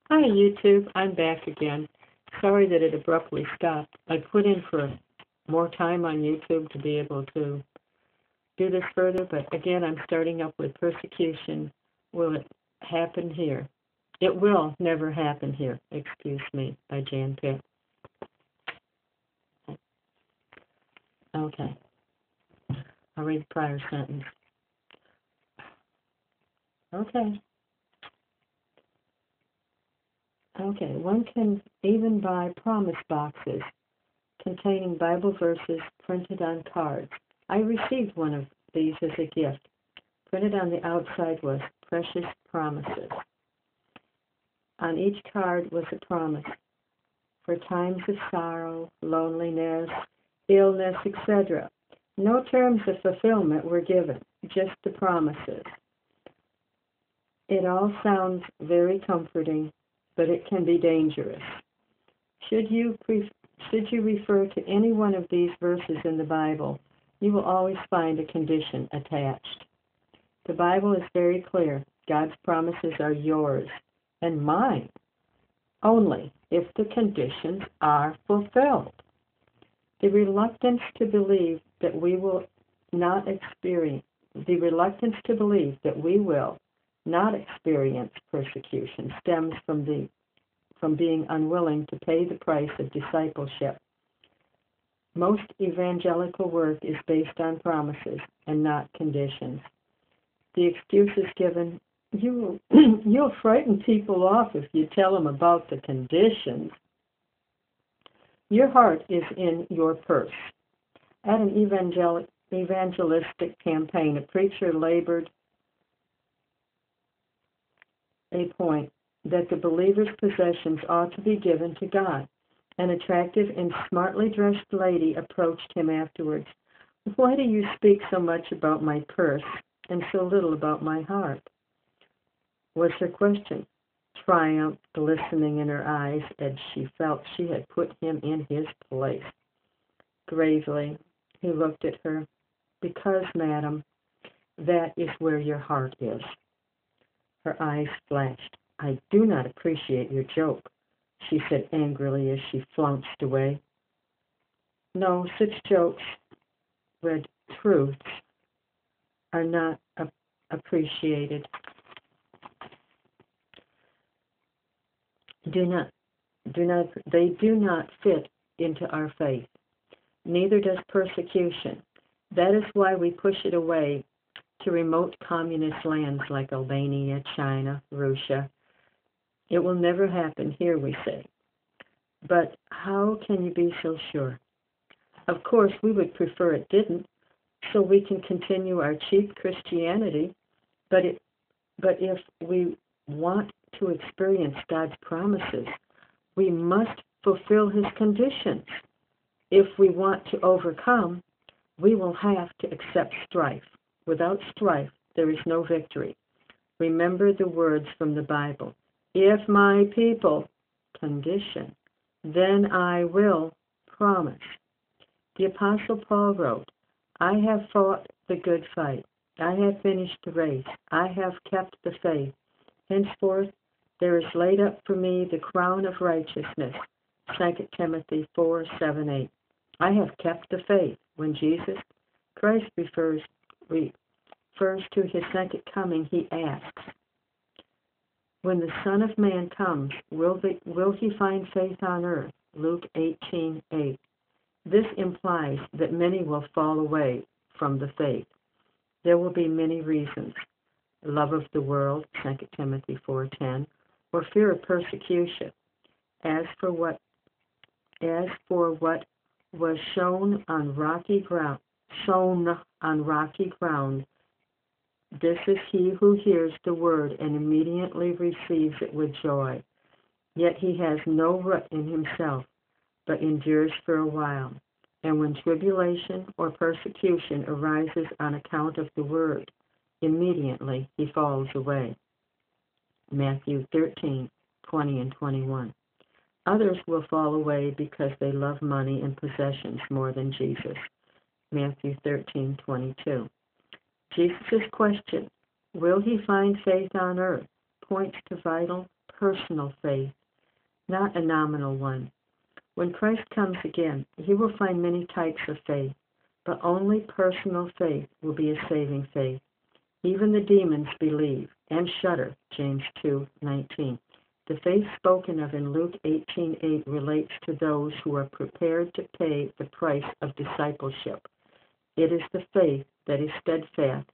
Hi, YouTube. I'm back again. Sorry that it abruptly stopped. I put in for more time on YouTube to be able to do this further, but again, I'm starting up with persecution. Will it happen here? It will never happen here, excuse me, by Jan Pitt. Okay, I'll read the prior sentence. Okay. Okay, one can even buy promise boxes containing Bible verses printed on cards. I received one of these as a gift. Printed on the outside was precious promises. On each card was a promise for times of sorrow, loneliness, illness, etc. No terms of fulfillment were given, just the promises. It all sounds very comforting, but it can be dangerous. Should you refer to any one of these verses in the Bible, you will always find a condition attached. The Bible is very clear. God's promises are yours and mine only if the conditions are fulfilled. The reluctance to believe that we will not experience persecution stems from being unwilling to pay the price of discipleship. Most evangelical work is based on promises and not conditions. The excuse is given, you'll frighten people off if you tell them about the conditions. Your heart is in your purse. At an evangelistic campaign, a preacher labored a point that the believer's possessions ought to be given to God. An attractive and smartly dressed lady approached him afterwards. Why do you speak so much about my purse and so little about my heart? Was her question. Triumph glistening in her eyes as she felt she had put him in his place. Gravely, he looked at her. Because, madam, that is where your heart is. Her eyes flashed. I do not appreciate your joke, she said angrily as she flounced away. No, such jokes, red truths, are not appreciated. They do not fit into our faith. Neither does persecution. That is why we push it away to remote communist lands like Albania, China, Russia. It will never happen here, we say. But how can you be so sure? Of course, we would prefer it didn't, so we can continue our cheap Christianity. But if we want to experience God's promises, we must fulfill His conditions. If we want to overcome, we will have to accept strife. Without strife, there is no victory. Remember the words from the Bible. If my people, condition, then I will, promise. The Apostle Paul wrote, I have fought the good fight. I have finished the race. I have kept the faith. Henceforth, there is laid up for me the crown of righteousness. 2 Timothy 4:7-8. I have kept the faith. When Jesus Christ refers to his second coming, he asks, when the Son of Man comes, will he find faith on earth? Luke 18:8. This implies that many will fall away from the faith. There will be many reasons. Love of the world, 2 Timothy 4:10, or fear of persecution. As for what was sown on rocky ground, this is he who hears the word and immediately receives it with joy. Yet he has no root in himself, but endures for a while. And when tribulation or persecution arises on account of the word, immediately he falls away. Matthew 13:20-21. Others will fall away because they love money and possessions more than Jesus. Matthew 13:22. Jesus' question, will he find faith on earth, points to vital personal faith, not a nominal one. When Christ comes again, he will find many types of faith, but only personal faith will be a saving faith. Even the demons believe and shudder, James 2:19. The faith spoken of in Luke 18:8 relates to those who are prepared to pay the price of discipleship. It is the faith that is steadfast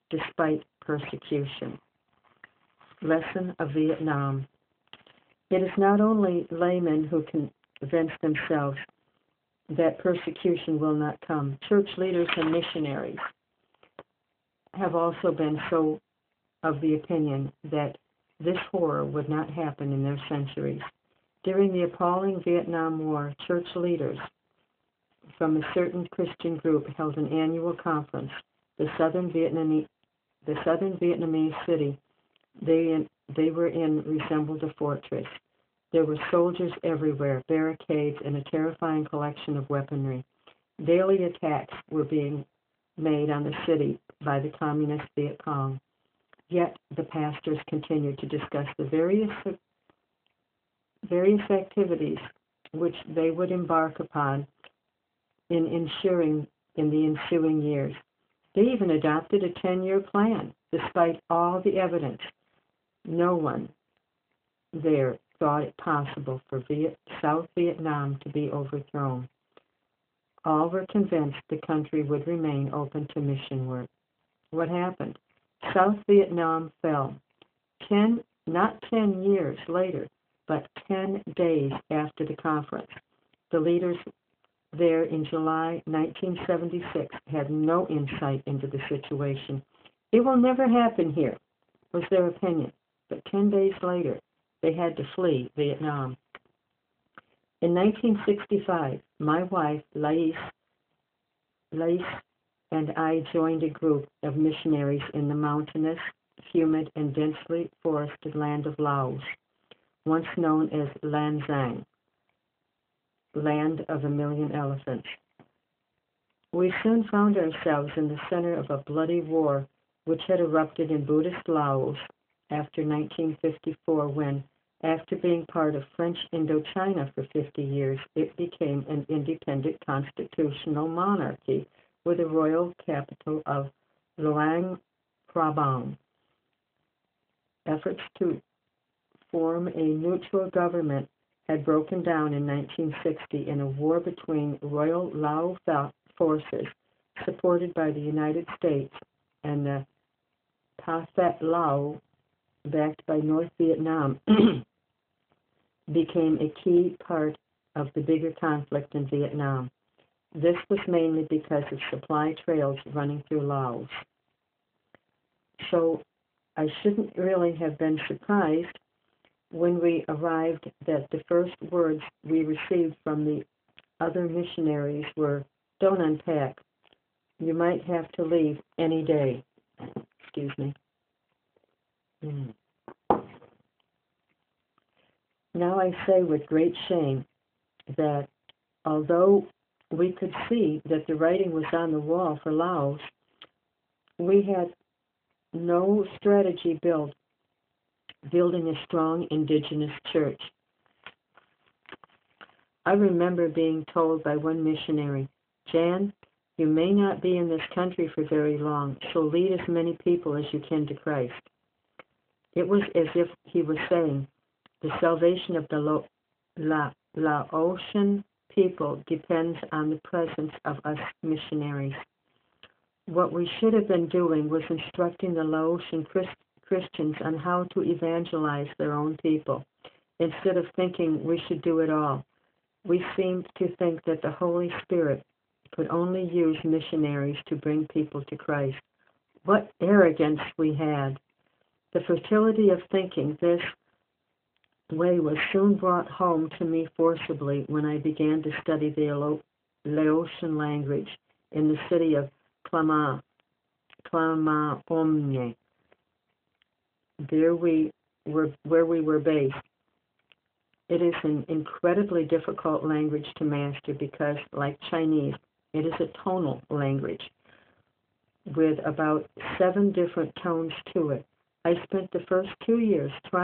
despite persecution. Lesson of Vietnam. It is not only laymen who convince themselves that persecution will not come. Church leaders and missionaries have also been so of the opinion that this horror would not happen in their centuries. During the appalling Vietnam War, church leaders from a certain Christian group held an annual conference. The southern Vietnamese city they were in resembled a fortress. There were soldiers everywhere, barricades, and a terrifying collection of weaponry. Daily attacks were being made on the city by the communist Viet Cong. Yet the pastors continued to discuss the various activities which they would embark upon in the ensuing years. They even adopted a 10-year plan, despite all the evidence. No one there thought it possible for South Vietnam to be overthrown. All were convinced the country would remain open to mission work. What happened? South Vietnam fell. Not 10 years later, but 10 days after the conference. The leaders there in July 1976 had no insight into the situation. It will never happen here, was their opinion. But 10 days later, they had to flee Vietnam. In 1965, my wife, Lais, and I joined a group of missionaries in the mountainous, humid, and densely forested land of Laos, once known as Lan Giang, land of a million elephants. We soon found ourselves in the center of a bloody war which had erupted in Buddhist Laos after 1954 when, after being part of French Indochina for 50 years, it became an independent constitutional monarchy with a royal capital of Luang Prabang. Efforts to form a neutral government had broken down in 1960 in a war between Royal Lao forces supported by the United States and the Pathet Lao, backed by North Vietnam, became a key part of the bigger conflict in Vietnam. This was mainly because of supply trails running through Laos. So I shouldn't really have been surprised when we arrived that the first words we received from the other missionaries were, "Don't unpack. You might have to leave any day." Excuse me. Now I say with great shame that although we could see that the writing was on the wall for Laos, we had no strategy building a strong indigenous church. I remember being told by one missionary, "Jan, you may not be in this country for very long, so lead as many people as you can to Christ." It was as if he was saying, the salvation of the Laotian people depends on the presence of us missionaries. What we should have been doing was instructing the Laotian Christians on how to evangelize their own people. Instead of thinking we should do it all, we seemed to think that the Holy Spirit could only use missionaries to bring people to Christ. What arrogance we had! The fertility of thinking this way was soon brought home to me forcibly when I began to study the Laotian language in the city of Klamaomne. There where we were based. It is an incredibly difficult language to master because, like Chinese, it is a tonal language with about 7 different tones to it. I spent the first 2 years trying